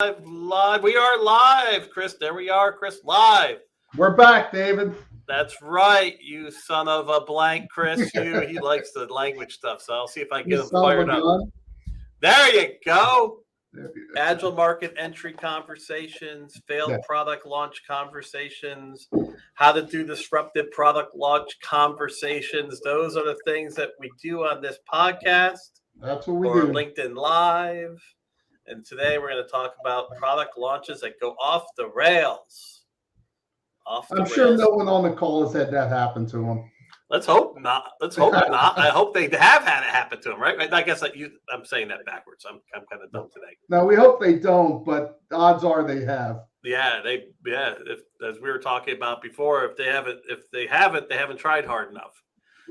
Live. We are live, Chris. There we are, Chris. Live. We're back, David. That's right, you son of a blank, Chris. He likes the language stuff, so I'll see if I can get him fired up. There you go. Agile market entry conversations, failed product launch conversations, how to do disruptive product launch conversations. Those are the things that we do on this podcast. That's what we or do. LinkedIn Live. And today we're going to talk about product launches that go off the rails. I'm sure no one on the call has had that happen to them. Let's hope not. I hope they have had it happen to them, right? I guess I'm saying that backwards. I'm kind of dumb today. No, we hope they don't, but odds are they have. Yeah, as we were talking about before, if they haven't, they haven't tried hard enough.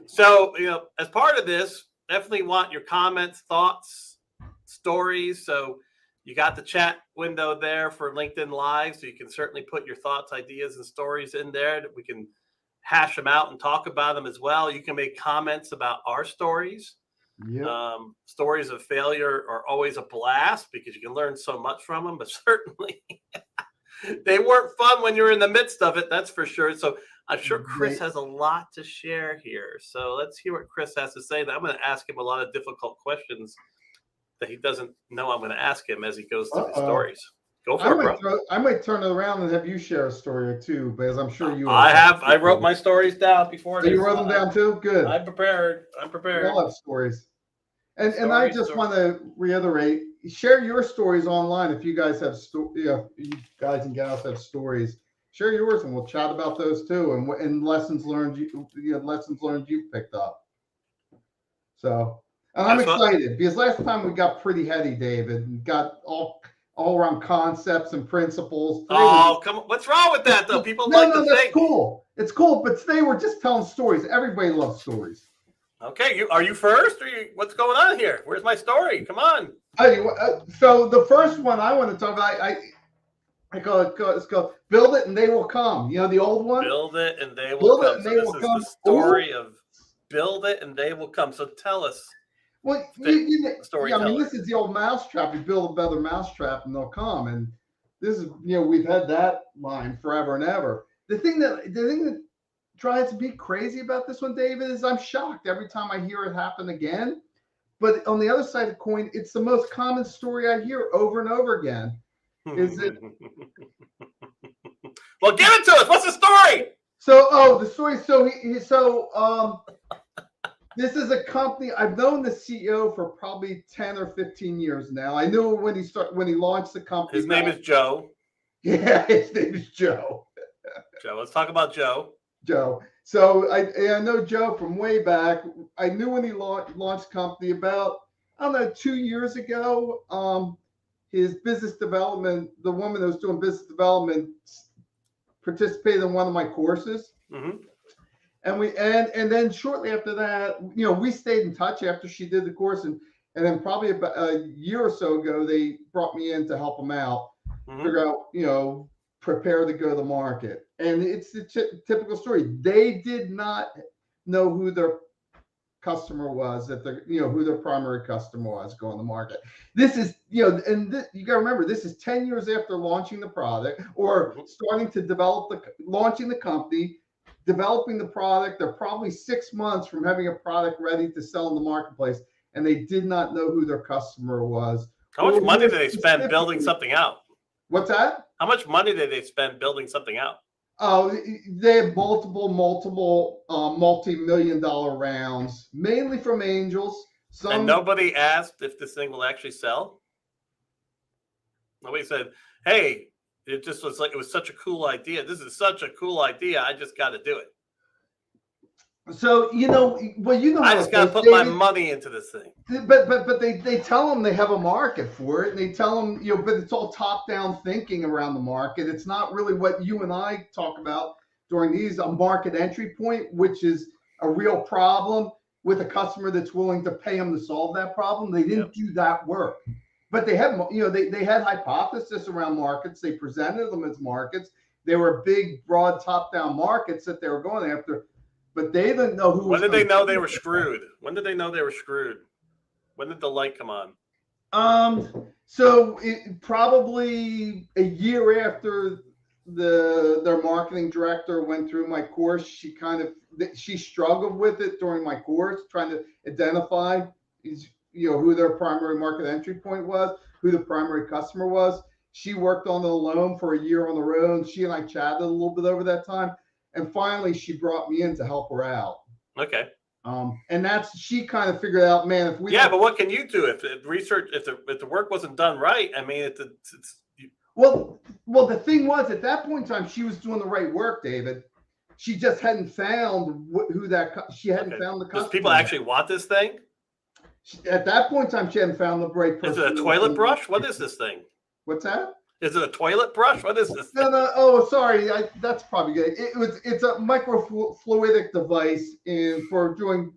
So, as part of this, definitely want your comments, thoughts, stories. So you got the chat window there for LinkedIn Live, so you can certainly put your thoughts, ideas, and stories in there that we can hash them out and talk about them as well. You can make comments about our stories. Yep. Stories of failure are always a blast because you can learn so much from them, but certainly they weren't fun when you're in the midst of it. That's for sure. So I'm sure Chris has a lot to share here. So let's hear what Chris has to say. I'm going to ask him a lot of difficult questions that he doesn't know I'm going to ask him as he goes through his stories. Go for it, bro. I might turn it around and have you share a story or two, because I'm sure you. I wrote my stories down before. So you wrote them down too? Good. I'm prepared. We all have stories. And I just want to reiterate, share your stories online if you guys have you guys and gals have stories. Share yours and we'll chat about those too, and lessons learned you picked up. So, and I'm excited because last time we got pretty heady, David, and got all around concepts and principles. Come on. What's wrong with that though? People that's cool. It's cool, but today we're just telling stories. Everybody loves stories. Okay, are you first? What's going on here? Where's my story? Come on. So the first one I want to talk about, I call it's called "Build It and They Will Come." You know the old one. Build it and they will come. So this is the story of "Build It and They Will Come." So tell us. Well, story. I mean, this is the old mousetrap. You build a better mousetrap and they'll come. And this is, we've had that line forever and ever. The thing that drives me crazy about this one, David, is I'm shocked every time I hear it happen again. But on the other side of the coin, it's the most common story I hear over and over again. Is it? Well, give it to us. What's the story? So, the story. This is a company. I've known the CEO for probably 10 or 15 years now. I knew when he launched the company. His name is Joe. Yeah, his name is Joe. Joe. Let's talk about Joe. Joe. So I know Joe from way back. I knew when he launched the company about, 2 years ago. His business development, the woman that was doing business development, participated in one of my courses. Mm-hmm. And then shortly after that, we stayed in touch after she did the course, and then probably about a year or so ago, they brought me in to help them out, figure out, prepare to go to market. And it's the typical story. They did not know who their customer was, who their primary customer was going to market. This is, you got to remember, this is 10 years after launching the product or starting to launching the company. Developing the product. They're probably 6 months from having a product ready to sell in the marketplace, and they did not know who their customer was. How much money did they spend building something out? What's that? How much money did they spend building something out? Oh, they had multiple multi-million-dollar rounds, mainly from angels. And nobody asked if this thing will actually sell? Nobody said, hey, it just was like, it was such a cool idea. This is such a cool idea. I just got to do it. So, I just got to put my money into this thing. But they tell them they have a market for it. And they tell them, but it's all top-down thinking around the market. It's not really what you and I talk about during a market entry point, which is a real problem with a customer that's willing to pay them to solve that problem. They didn't do that work. But they had, they had hypotheses around markets. They presented them as markets. They were big, broad, top-down markets that they were going after. But they didn't know who. When did they know they were screwed? When did they know they were screwed? When did the light come on? So it probably a year after their marketing director went through my course, she struggled with it during my course, trying to identify who their primary market entry point was, who the primary customer was. She worked on it alone for a year on the road. She and I chatted a little bit over that time, and finally she brought me in to help her out. Okay. And she kind of figured out, man, if we but what can you do if the work wasn't done right? I mean, well, the thing was, at that point in time, she was doing the right work, David. She just hadn't found she hadn't found the customer. Does people actually want this thing? At that point in time, she hadn't found the right person. Is it a toilet brush? What is this thing? What's that? Is it a toilet brush? What is this thing? No. Oh, sorry. That's probably good. It's a microfluidic device for doing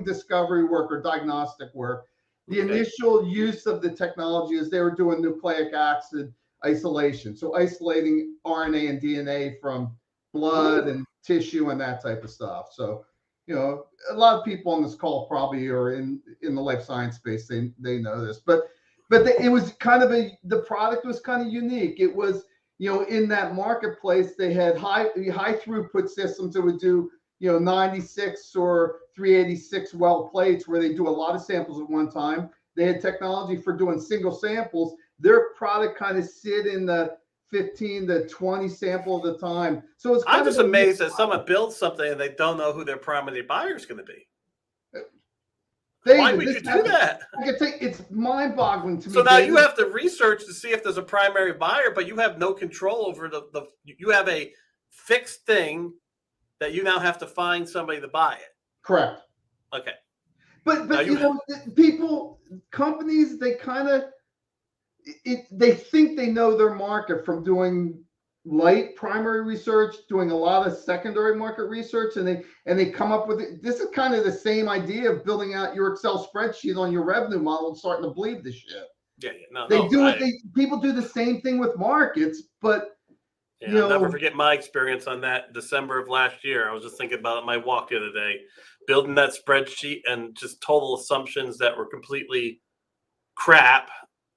discovery work or diagnostic work. The initial use of the technology is they were doing nucleic acid isolation, so isolating RNA and DNA from blood and tissue and that type of stuff. So, a lot of people on this call probably are in the life science space. They know this, but it was kind of the product was kind of unique. It was, in that marketplace, they had high throughput systems that would do, 96 or 386 well plates where they do a lot of samples at one time. They had technology for doing single samples. Their product kind of sit in the 15 to 20 sample at a time. So it's I'm just amazed that someone builds something and they don't know who their primary buyer is going to be. David, why would you do that? I can say it's mind-boggling to me. So now you have to research to see if there's a primary buyer, but you have no control over you have a fixed thing that you now have to find somebody to buy it. Correct. Okay. But people, companies, they kind of they think they know their market from doing light primary research, doing a lot of secondary market research, and they come up with it. This is kind of the same idea of building out your Excel spreadsheet on your revenue model and starting to believe this shit. People do the same thing with markets, but I'll never forget my experience on that December of last year. I was just thinking about it my walk the other day, building that spreadsheet and just total assumptions that were completely crap.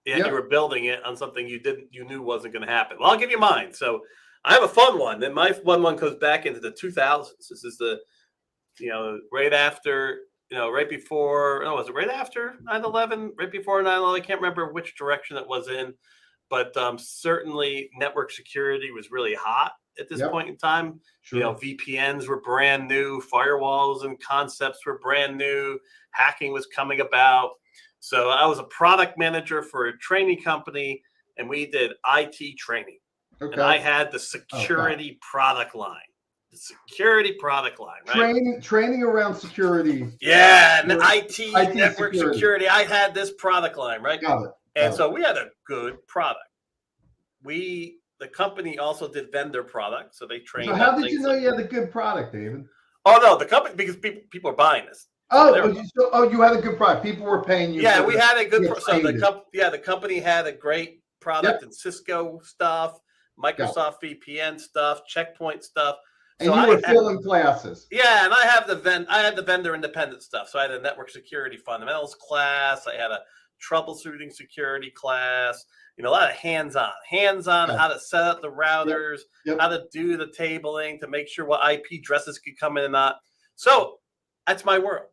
And you were building it on something you knew wasn't going to happen. Well, I'll give you mine. So I have a fun one. And my fun one goes back into the 2000s. This is right after, right before, was it right after 9/11? Right before 9/11? I can't remember which direction it was in. But certainly network security was really hot at this point in time. Sure. VPNs were brand new. Firewalls and concepts were brand new. Hacking was coming about. So I was a product manager for a training company, and we did IT training. Okay. And I had the security product line. The security product line, right? Training around security. Yeah, and IT network security. I had this product line, right? Got it. And so we had a good product. The company also did vendor products, so they trained. So how did you know you had a good product, David? Oh no, the company, because people are buying this. You had a good product. People were paying you. Yeah, we had a good. The company had a great product and Cisco stuff, Microsoft VPN stuff, Checkpoint stuff. And so you were filling classes. Yeah, and I had the vendor independent stuff. So I had a network security fundamentals class. I had a troubleshooting security class. A lot of hands-on how to set up the routers, how to do the tabling to make sure what IP addresses could come in and not. So that's my world.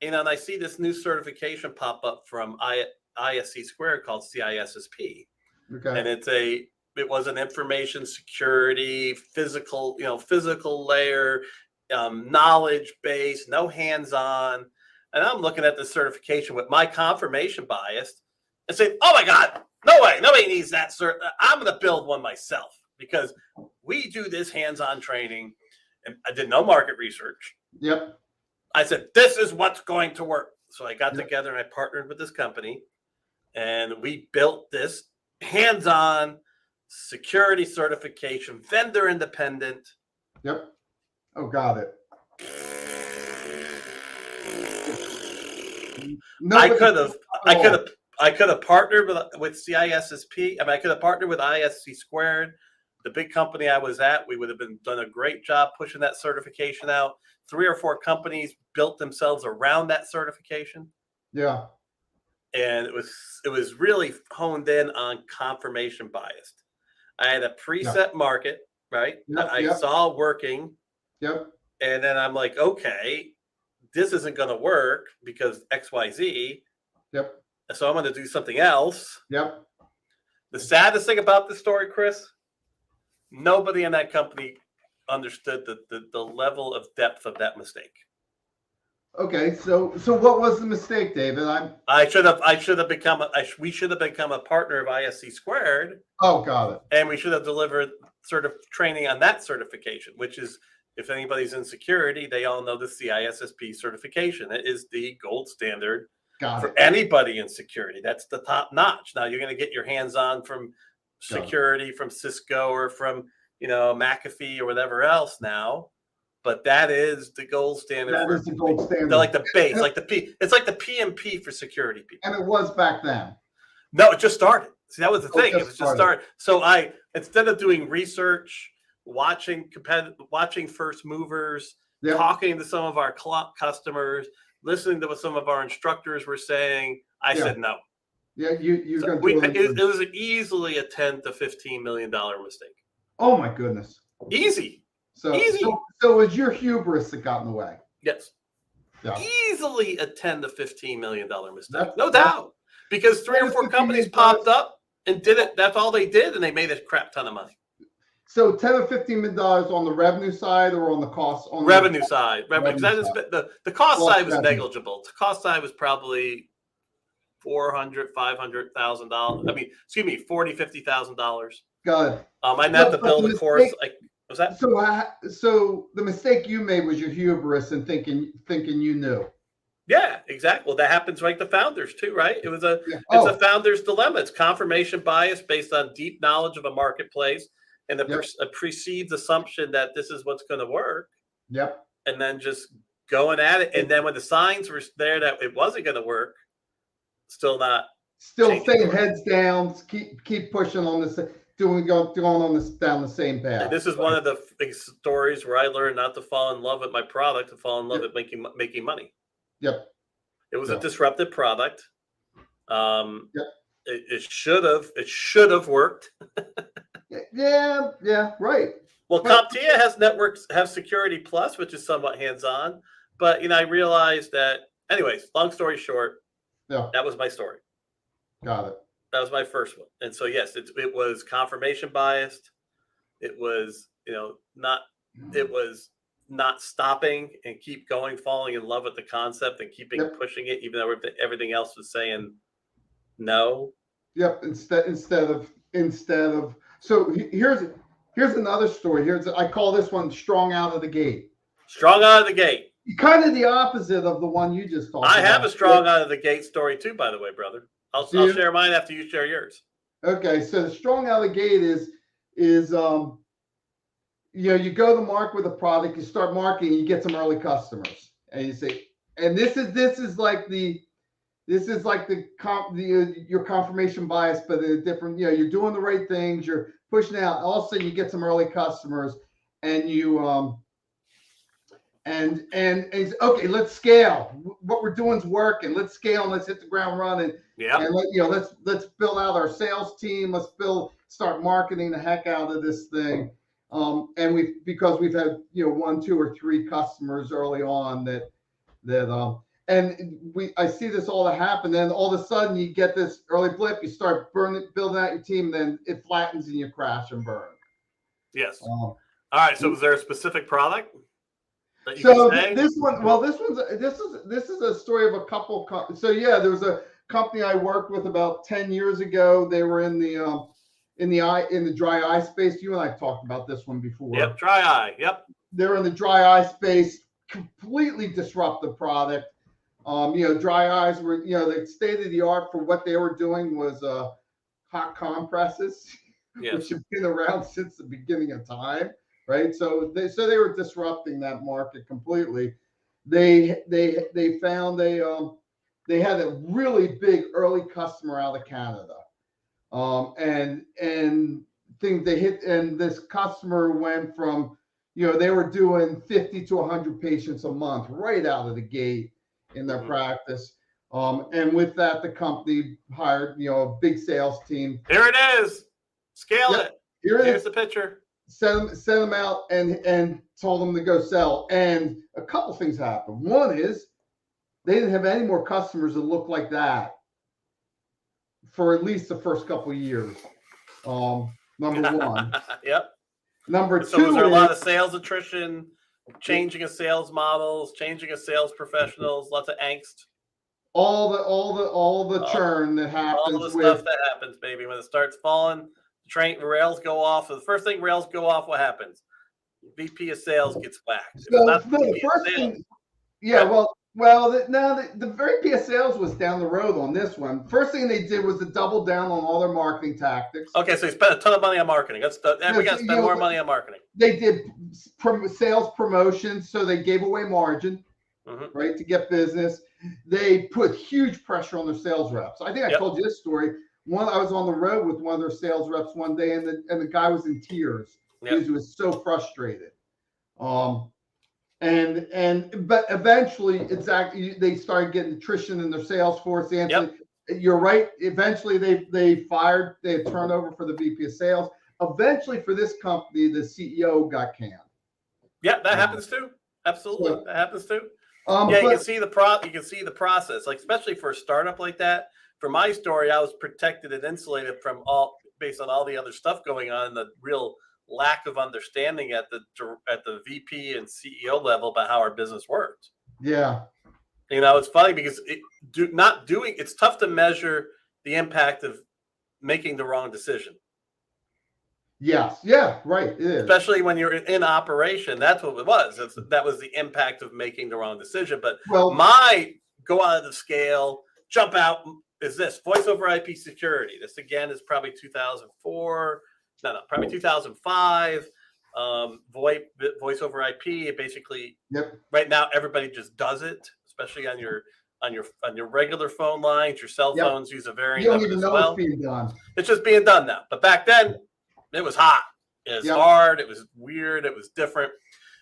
And I see this new certification pop up from ISC Squared called CISSP. Okay. And it was an information security, physical layer, knowledge base, no hands-on. And I'm looking at the certification with my confirmation bias and say, oh my God, no way, nobody needs that cert. I'm going to build one myself because we do this hands-on training. And I did no market research. Yep. I said, this is what's going to work. So I got together and I partnered with this company and we built this hands-on security certification, vendor independent. Yep. Oh, got it. I could have partnered with CISSP. I could have partnered with ISC Squared, the big company I was at. We would have done a great job pushing that certification out. 3 or 4 companies built themselves around that certification. Yeah. and it was really honed in on confirmation bias. I had a preset market, right, that I saw working, and then I'm like, okay, this isn't going to work because XYZ. So I'm going to do something else. The saddest thing about this story, Chris, nobody in that company understood the level of depth of that mistake. Okay, so what was the mistake, David? We should have become a partner of ISC Squared. Oh, got it. And we should have delivered training on that certification, which is, if anybody's in security, they all know the CISSP certification. It is the gold standard for anybody in security. That's the top notch. Now you're going to get your hands on from security from Cisco or from McAfee or whatever else now. But that is the gold standard. That is the gold standard. They're like the base, it's like the PMP for security people. And it was back then. No, it just started. See, that was the thing. It was just started. So instead of doing research, watching first movers, talking to some of our customers, listening to what some of our instructors were saying, I said no. Yeah, you're going to. It was easily a $10 to $15 million mistake. Oh my goodness. Easy. So it was your hubris that got in the way. Yes. Yeah. Easily a $10 to $15 million mistake. No doubt. Because 3 or 4 companies popped up and did it. That's all they did, and they made a crap ton of money. So $10 to $15 million on the revenue side or on the cost? On revenue side. The cost side was negligible. The cost side was probably $400,000, $500,000. I mean, excuse me, $40,000, $50,000. Got it. I had to build a course. Was that? So the mistake you made was your hubris and thinking you knew. Yeah, exactly. Well, that happens like the founders too, right? It's a founder's dilemma. It's confirmation bias based on deep knowledge of a marketplace and a perceived assumption that this is what's going to work. And then just going at it. And then when the signs were there that it wasn't going to work, still staying heads down, keep pushing on this. Going on down the same path. And this is one of the stories where I learned not to fall in love with my product, to fall in love with making money. It was a disruptive product. It should have worked. Right. Well, CompTIA has Security Plus, which is somewhat hands-on, but I realized that. Anyways, long story short, that was my story. Got it. That was my first one. And so, yes, it was confirmation biased. It was, it was not stopping and keep going, falling in love with the concept and keeping pushing it, even though everything else was saying no. Instead of, so here's another story. I call this one strong out of the gate. Strong out of the gate. Kind of the opposite of the one you just talked about. I have a strong out of the gate story too, by the way, brother. I'll share mine after you share yours. Okay, so the strong out of the gate is you go to market with a product, you start marketing, you get some early customers, and you say, and this is like your confirmation bias, but a different. You're doing the right things, you're pushing out. All of a sudden, you get some early customers, and you and okay, let's scale. What we're doing is working. Let's scale and let's hit the ground running. And let's build out our sales team. Let's start marketing the heck out of this thing. And because we've had 1, 2, or 3 customers early on I see this all that happen. Then all of a sudden you get this early blip. You start building out your team. Then it flattens and you crash and burn. Yes. All right. So was there a specific product? So this is a story of a couple. So there was a company I worked with about 10 years ago. They were in the dry eye space. You and I talked about this one before. Yep, dry eye. Yep. They're in the dry eye space. Completely disruptive product. Dry eyes were the state of the art for what they were doing was hot compresses, which have been around since the beginning of time. Right, so they were disrupting that market completely. They found they had a really big early customer out of Canada, and things they hit, and this customer went from they were doing 50 to 100 patients a month right out of the gate in their practice. And with that, the company hired, a big sales team. Here it is. Scale Yep. it. Here's Here's the picture. Sent them out and told them to go sell. And a couple things happened. One is they didn't have any more customers that looked like that for at least the first couple of years. Number one. Yep. Number So two, was there a lot of sales attrition, changing of sales models, changing of sales professionals, lots of angst? all the churn that happens All the with stuff that happens, baby. When it starts falling, rails go off. The first thing rails go off, what happens? VP of sales gets whacked. So no, the first thing, yeah, right. The very VP of sales was down the road on this one. First thing they did was to double down on all their marketing tactics. Okay, so they spent a ton of money on marketing. We got to spend more money on marketing. They did sales promotions, so they gave away margin, right, to get business. They put huge pressure on their sales reps. I think I told you this story. I was on the road with one of their sales reps one day, and the guy was in tears because he was so frustrated. But eventually, they started getting attrition in their sales force. You're right. Eventually, they had turnover for the VP of sales. Eventually, for this company, the CEO got canned. Yeah, that happens too. Absolutely, that happens too. You can see the process, like especially for a startup like that. For my story, I was protected and insulated from based on all the other stuff going on, and the real lack of understanding at the VP and CEO level about how our business worked. Yeah, it's funny because it's tough to measure the impact of making the wrong decision. Yes. Yeah. Right. It is. Especially when you're in operation. That's what it was. That was the impact of making the wrong decision. But my go out of the scale, jump out is this voice over IP security. This again is probably 2004. Probably 2005. Voice over IP. Basically, right now everybody just does it, especially on your regular phone lines. Your cell phones use a variant of it as well. It's being done. It's just being done now. But back then, it was hot. It was hard. It was weird. It was different.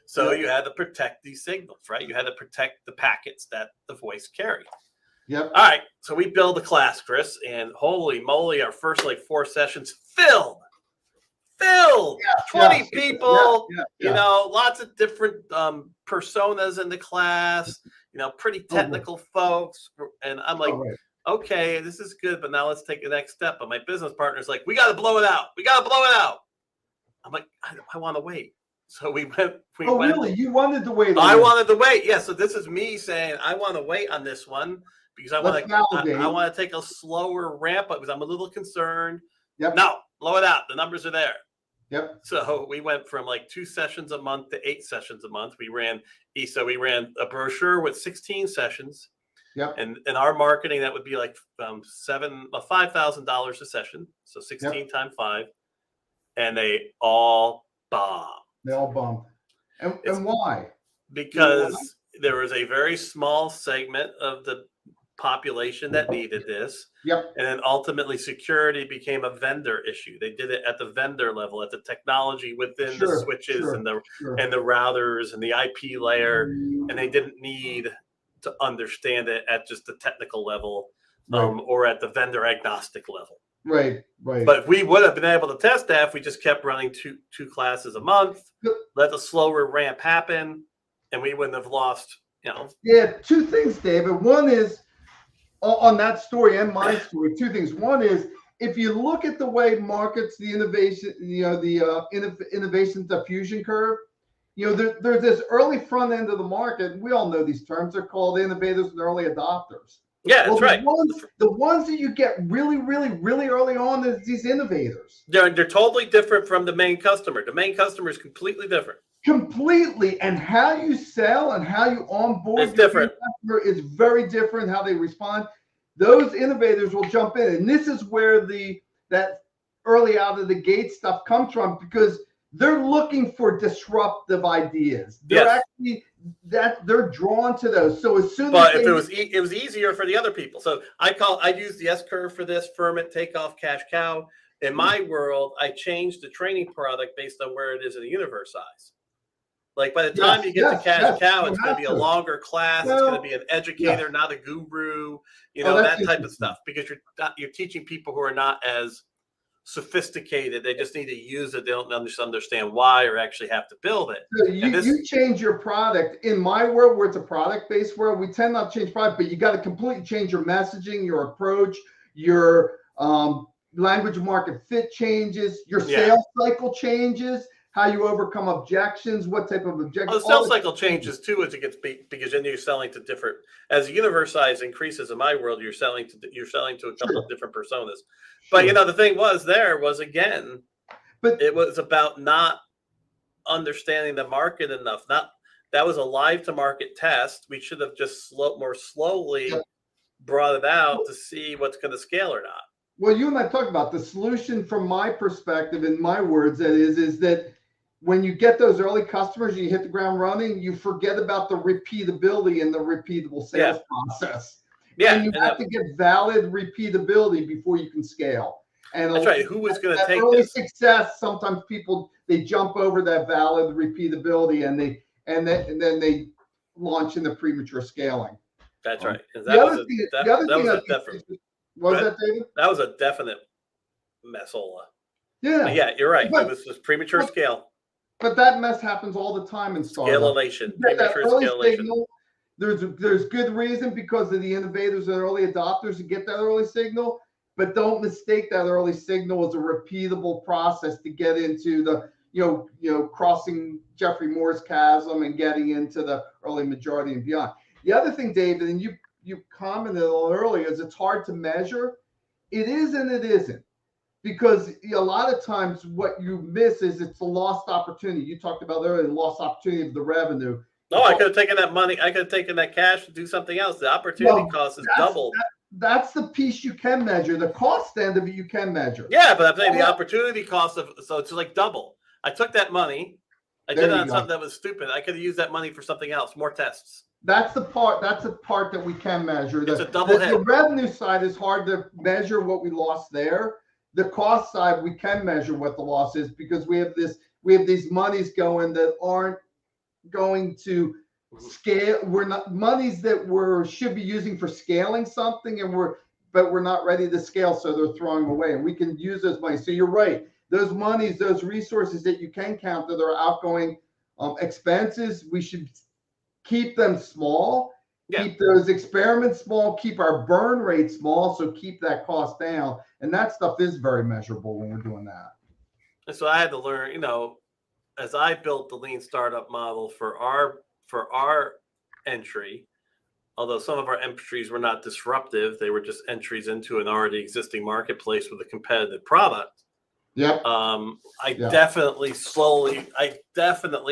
So you had to protect these signals, right? You had to protect the packets that the voice carried. Yep. All right. So we build a class, Chris, and holy moly, our first 4 sessions filled. 20 people. Lots of different personas in the class. Pretty technical folks. And I'm like, okay, this is good, but now let's take the next step. But my business partner's like, we got to blow it out. I'm like, I want to wait. So we went. Really? You wanted to wait? I wanted to wait. Yeah. So this is me saying I want to wait on this one because I want to take a slower ramp up because I'm a little concerned. Yep. No, blow it out. The numbers are there. Yep. So we went from 2 sessions a month to 8 sessions a month. We ran a brochure with 16 sessions. Yep. And in our marketing, that would be $5,000 a session. So 16 times 5. And they all bombed. They all bombed. And why? Because there was a very small segment of the population that needed this. Yep. And then ultimately security became a vendor issue. They did it at the vendor level, at the technology within the switches and the routers and the IP layer. And they didn't need to understand it at just the technical level or at the vendor agnostic level. Right. But we would have been able to test that if we just kept running two classes a month, let the slower ramp happen, and we wouldn't have lost, Yeah, 2 things, David. One is on that story and my story. 2 things. One is if you look at the way markets, the innovation, innovation diffusion curve, there's this early front end of the market. And we all know these terms. They're called innovators and early adopters. Yeah, that's right. The ones that you get really, really, really early on is these innovators. They're totally different from the main customer. The main customer is completely different. Completely. And how you sell and how you onboard it's different. Customer is very different. How they respond. Those innovators will jump in. And this is where that early out of the gate stuff comes from because they're looking for disruptive ideas. They're they're drawn to those. So as soon as it was easier for the other people. So I use the S curve for this, ferment, takeoff, cash cow. In my world, I changed the training product based on where it is in the universe size. Like by the time you get to cash cow, you it's going have to be a to. longer class. It's going to be an educator, Yes. not a guru. You Oh, know, that's that type of interesting. stuff, because you're teaching people who are not as sophisticated. They just need to use it. They don't understand why or actually have to build it. So And this, you change your product. In my world, where it's a product-based world, we tend not to change product, but you got to completely change your messaging, your approach, your language of market fit changes, your sales cycle changes, how you overcome objections, what type of objections. the sales cycle changes too as it gets big, because then you're selling to different. As the universe size increases in my world, you're selling to a couple of different personas. But you know, the thing was again, but it was about not understanding the market enough. That was a live to market test. We should have just more slowly brought it out to see what's going to scale or not. Well, you and I talked about the solution from my perspective, in my words, that is that when you get those early customers and you hit the ground running, you forget about the repeatability and the repeatable sales process. Yeah, and you have to get valid repeatability before you can scale. And that's right. Who is going to take early this? Success? Sometimes people, they jump over that valid repeatability and then they launch into premature scaling. That's right. The other thing, was that, David? That was a definite messola. Yeah. But yeah, you're right. It was just premature scale. But that mess happens all the time in startups. Scalation. Premature scalation. There's good reason because of the innovators and early adopters to get that early signal, but don't mistake that early signal as a repeatable process to get into the crossing Jeffrey Moore's chasm and getting into the early majority and beyond. The other thing, David, and you commented on earlier, is it's hard to measure. It is and it isn't. Because a lot of times what you miss is it's a lost opportunity. You talked about earlier the lost opportunity of the revenue. No, I could have taken that money. I could have taken that cash to do something else. The opportunity cost is doubled. That's the piece you can measure. The cost end of it you can measure. Yeah, but I'm saying the opportunity cost so it's like double. I took that money. I did it on something that was stupid. I could have used that money for something else, more tests. That's the part that we can measure. It's a double hit. The revenue side is hard to measure what we lost there. The cost side, we can measure what the loss is because we have these monies going that aren't going to scale. We're not monies that should be using for scaling something, but we're not ready to scale, so they're throwing away. And we can use those money. So you're right. Those monies, those resources that you can count that are outgoing expenses, we should keep them small. Yeah. Keep those experiments small, keep our burn rate small, so keep that cost down. And that stuff is very measurable when we're doing that. And so I had to learn, as I built the lean startup model for our entry, although some of our entries were not disruptive, they were just entries into an already existing marketplace with a competitive product. Yep. I definitely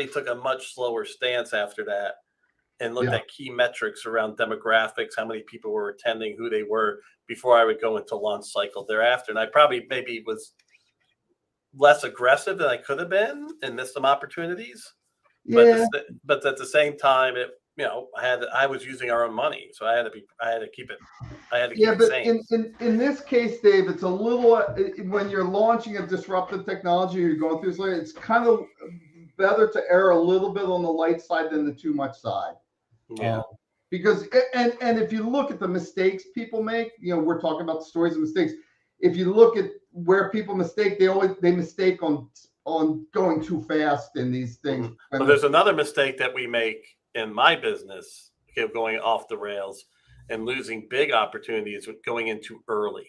took a much slower stance after that. And looked at key metrics around demographics, how many people were attending, who they were, before I would go into launch cycle thereafter. And I probably maybe was less aggressive than I could have been and missed some opportunities. Yeah. But at the same time, I was using our own money, so I had to keep it sane. In this case, Dave, it's a little when you're launching a disruptive technology, you're going through this. It's kind of better to err a little bit on the light side than the too much side. Yeah. Because and if you look at the mistakes people make, we're talking about the stories of mistakes. If you look at where people mistake, they mistake on going too fast in these things. But there's another mistake that we make in my business, going off the rails and losing big opportunities with going in too early.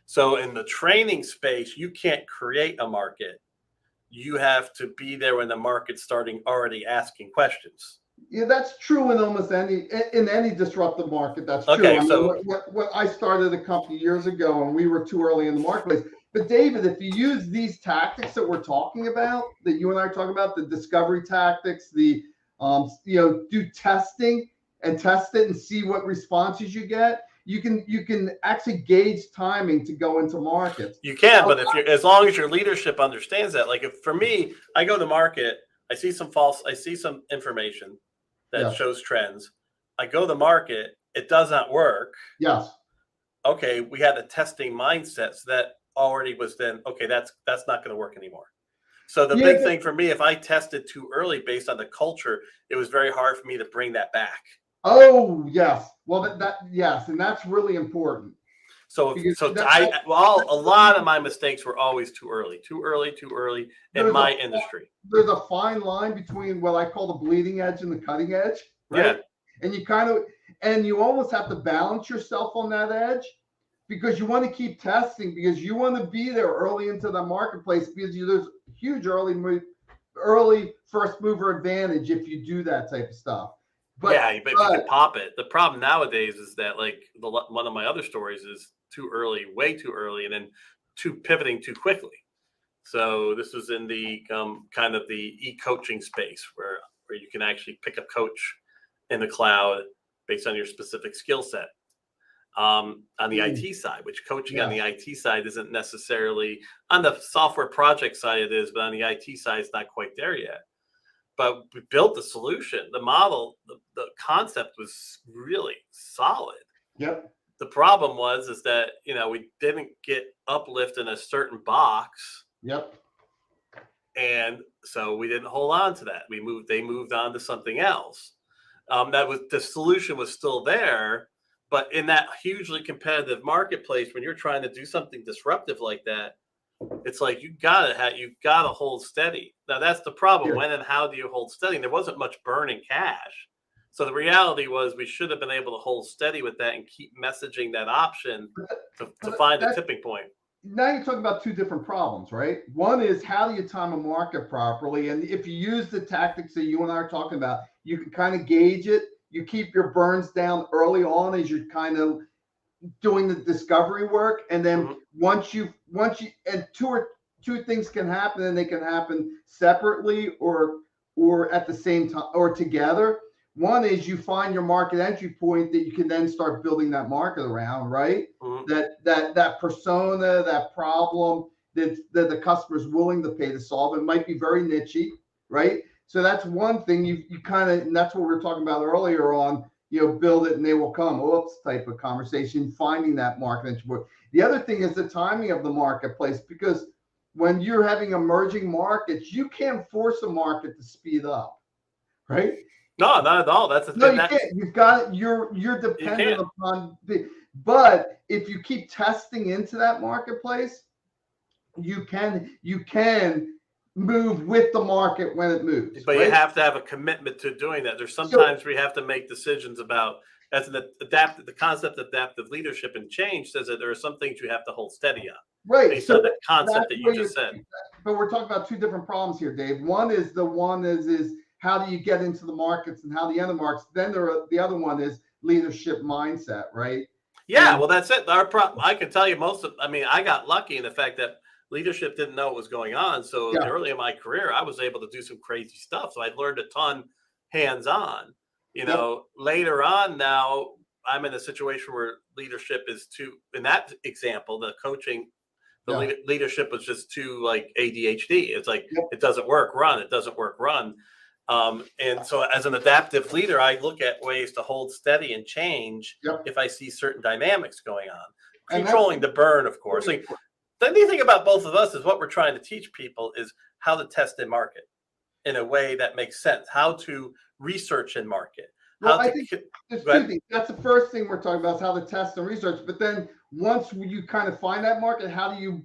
So in the training space, you can't create a market. You have to be there when the market's starting already asking questions. Yeah, that's true in almost any disruptive market. That's true. Okay, what I started a company years ago, and we were too early in the marketplace. But David, if you use these tactics that we're talking about, that you and I are talking about, the discovery tactics, the do testing and test it and see what responses you get. You can actually gauge timing to go into markets. You can, but as long as your leadership understands that, like for me, I go to market, I see some information that shows trends. I go to market, it does not work. Yes. Okay, we had a testing mindset, so that already was then, okay, that's not going to work anymore. So the big thing for me, if I tested too early based on the culture, it was very hard for me to bring that back. Oh yes, well yes, and that's really important. So a lot of my mistakes were always too early in my industry. There's a fine line between what I call the bleeding edge and the cutting edge, right? Yeah. And you almost have to balance yourself on that edge, because you want to keep testing, because you want to be there early into the marketplace, because there's huge early first mover advantage if you do that type of stuff. But if you can pop it. The problem nowadays is that, like, one of my other stories is too early, way too early, and then pivoting too quickly. So this was in the kind of the e-coaching space where you can actually pick a coach in the cloud based on your specific skill set. On the IT side, which coaching on the IT side isn't necessarily on the software project side, it is, but on the IT side, it's not quite there yet. But we built the solution, the model, the concept was really solid. Yep. The problem is that, we didn't get uplift in a certain box. Yep. And so we didn't hold on to that. They moved on to something else. The solution was still there, but in that hugely competitive marketplace, when you're trying to do something disruptive like that, it's like you gotta hold steady. Now that's the problem. When and how do you hold steady? And there wasn't much burning cash. So the reality was we should have been able to hold steady with that and keep messaging that option to find the tipping point. Now you're talking about two different problems, right? One is, how do you time a market properly? And if you use the tactics that you and I are talking about, you can kind of gauge it. You keep your burns down early on as you're kind of doing the discovery work. And then once you and two things can happen, and they can happen separately or at the same time or together. One is you find your market entry point that you can then start building that market around, right? That persona, that problem that the customer's willing to pay to solve. It might be very nichey, right? So that's one thing you kind of, and that's what we were talking about earlier on, build it and they will come, type of conversation, finding that market entry point. The other thing is the timing of the marketplace, because when you're having emerging markets, you can't force a market to speed up, right? No, not at all. That's the thing. No, you can't. You've got it. You're dependent upon but if you keep testing into that marketplace, you can move with the market when it moves. But you have to have a commitment to doing that. There's sometimes we have to make decisions about, as the concept of adaptive leadership and change says that there are some things you have to hold steady on. Right. Based on that concept that you just said. But we're talking about two different problems here, Dave. One is how do you get into the markets and how the other markets. Then the other one is leadership mindset, right? Yeah, well, that's it. Our problem, I can tell you I got lucky in the fact that leadership didn't know what was going on. So early in my career, I was able to do some crazy stuff. So I learned a ton hands-on. Later on now, I'm in a situation where leadership is in that example, the coaching, leadership was just too like ADHD. It's like, it doesn't work, run. It doesn't work, run. And so as an adaptive leader, I look at ways to hold steady and change if I see certain dynamics going on. Controlling the burn, of course. Like, the neat thing about both of us is what we're trying to teach people is how to test in market in a way that makes sense, how to research in market. I think there's two things. That's the first thing we're talking about, is how to test and research. But then once you kind of find that market, how do you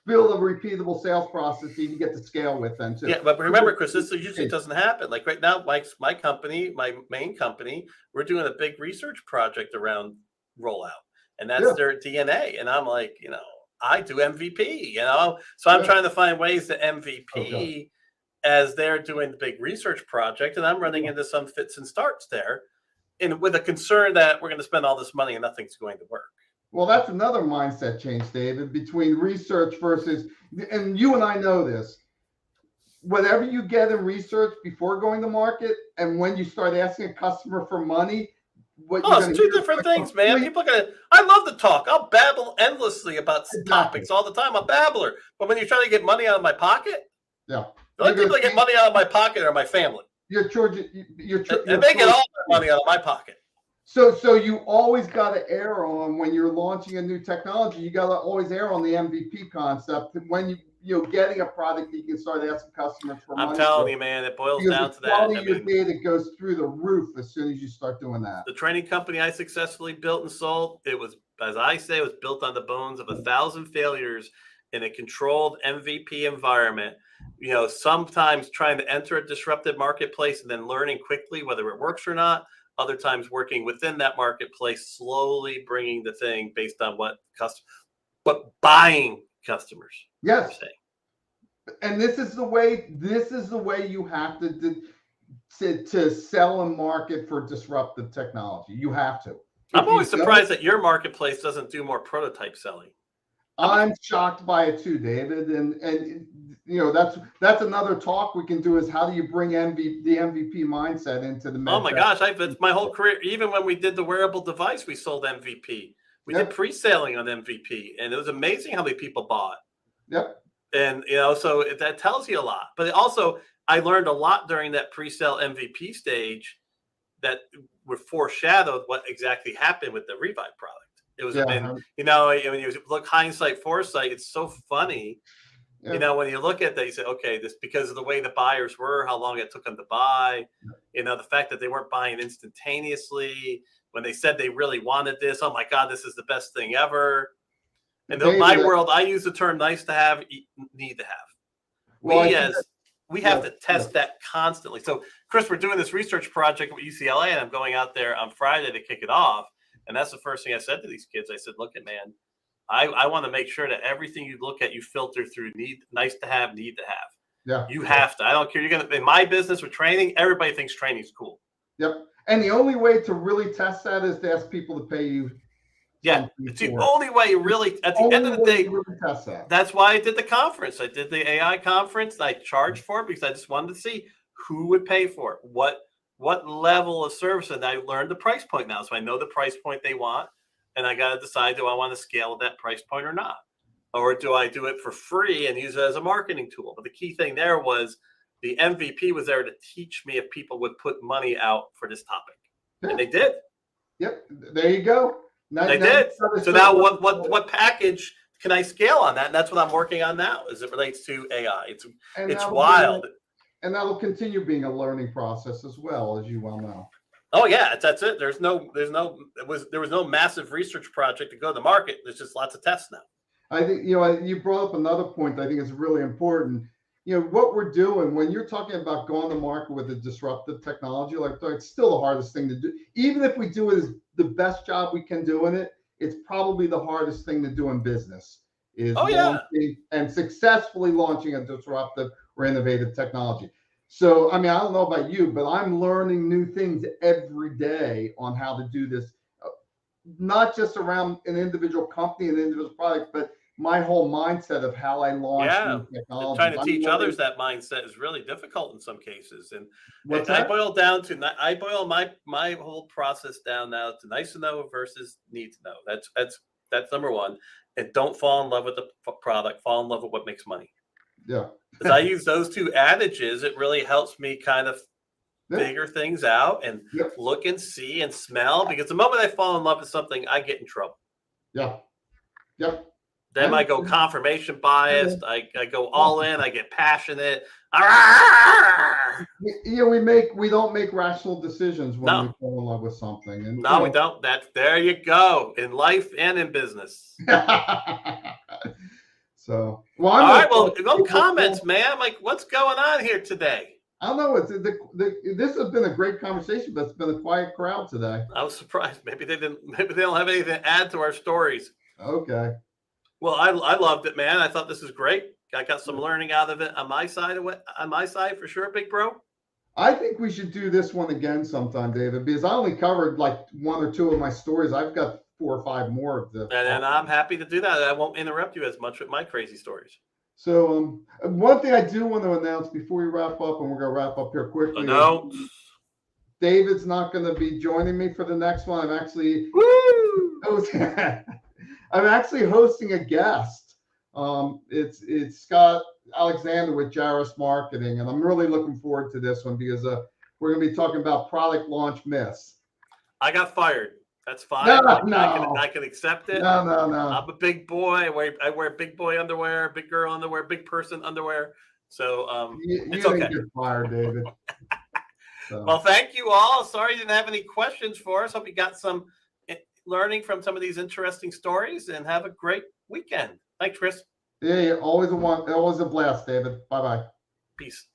build a repeatable sales process that you can get to scale with them too? Yeah, but remember, Chris, this usually doesn't happen. Like right now, my company, my main company, we're doing a big research project around rollout, and that's their DNA. And I'm like, I do MVP, so I'm trying to find ways to MVP as they're doing the big research project, and I'm running into some fits and starts there, and with a concern that we're going to spend all this money and nothing's going to work. Well, that's another mindset change, David, between research versus, and you and I know this, whatever you get in research before going to market and when you start asking a customer for money, it's two different things, man. I love to talk. I'll babble endlessly about topics all the time. I'm a babbler. But when you're trying to get money out of my pocket, the only people that get money out of my pocket are my family. And they get all their money out of my pocket. So you always got to err on when you're launching a new technology. You got to always err on the MVP concept when you're getting a product that you can start asking customers for I'm money telling for. you, man, it boils Because down the to that. quality I of your mean, data goes through the roof as soon as you start doing that. the training company I successfully built and sold, it was, as I say, it was built on the bones of 1,000 failures in a controlled MVP environment. Sometimes trying to enter a disruptive marketplace and then learning quickly whether it works or not. Other times working within that marketplace, slowly bringing the thing based on what buying customers are Yes, saying. and this is the way you have to sell and market for disruptive technology. You have to. I'm If you always don't, surprised that your marketplace doesn't do more prototype selling. I'm shocked by it too, David. And that's another talk we can do is how do you bring the MVP mindset into the Oh my med gosh, that's my whole career. Even when we did the wearable device, we sold MVP. We did Yep, pre-selling on MVP, and it was amazing how many people bought. yep, And so that tells you a lot. But also, I learned a lot during that pre-sale MVP stage that were foreshadowed what exactly happened with the Revive product. It was yeah, when you look hindsight, foresight, it's so funny. yeah. When you look at that, you say, okay, this because of the way the buyers were, how long it took them to buy, the fact that they weren't buying instantaneously when they said they really wanted this. Oh my God, this is the best thing ever. And in my David, world, I use the term nice to have, need to have. well, I We think as we yeah, have to test that constantly. So, Chris, we're doing this research project with UCLA, and I'm going out there on Friday to kick it off. And that's the first thing I said to these kids. I said, look, man, I want to make sure that everything you look at, you filter through nice to have, need to have. yeah, You have to. I don't care. You're going to, in my business with training, everybody thinks training is cool. yep. And the only way to really test that is to ask people to pay you. Yeah. It's the only way you really, at the end of the day, really test that. That's why I did the conference. I did the AI conference. I charged for it because I just wanted to see who would pay for it, what level of service, and I learned the price point now, so I know the price point they want, and I got to decide: do I want to scale at that price point or not, or do I do it for free and use it as a marketing tool? But the key thing there was the MVP was there to teach me if people would put money out for this topic, and they did. Yep, there you go. They did. So now, what package can I scale on that? And that's what I'm working on now as it relates to AI. It's wild. And that'll continue being a learning process as well, as you well know. Oh yeah, that's it. There was no massive research project to go to the market. There's just lots of tests now. I think you brought up another point that I think is really important. What we're doing when you're talking about going to market with a disruptive technology like that, it's still the hardest thing to do. Even if we do it as the best job we can do in it, it's probably the hardest thing to do in business is launching and successfully launching a disruptive or innovative technology. So, I mean, I don't know about you, but I'm learning new things every day on how to do this, not just around an individual company, an individual product, but my whole mindset of how I launch new technology. Trying to teach others that mindset is really difficult in some cases. And I boil my whole process down now to nice to know versus need to know. That's number one. And don't fall in love with the product. Fall in love with what makes money. Yeah. As I use those two adages, it really helps me kind of figure things out and look and see and smell. Because the moment I fall in love with something, I get in trouble. Yeah. Yep. Then I go confirmation biased. I go all in. I get passionate. We don't make rational decisions when we fall in love with something. And, no, we don't. There you go, in life and in business. So, all right. Well, no comments, man. Like, what's going on here today? I don't know. This has been a great conversation, but it's been a quiet crowd today. I was surprised. Maybe they don't have anything to add to our stories. Okay. Well, I loved it, man. I thought this was great. I got some learning out of it on my side for sure, big bro. I think we should do this one again sometime, David, because I only covered like one or two of my stories. I've got 4 or 5 more of the. And I'm happy to do that. I won't interrupt you as much with my crazy stories. So one thing I do want to announce before we wrap up, and we're going to wrap up here quickly. No. David's not going to be joining me for the next one. I'm actually hosting a guest. It's Scott Alexander with Jairus Marketing, and I'm really looking forward to this one because we're going to be talking about product launch myths. I got fired. That's fine. No, I can accept it. no, no. I'm a big boy. I wear big boy underwear, big girl underwear, big person underwear. So You it's didn't okay. get fired, David. So. Well, thank you all. Sorry you didn't have any questions for us. Hope you got some learning from some of these interesting stories, and have a great weekend. Thanks, Chris. Yeah, always a blast, David. Bye-bye. Peace.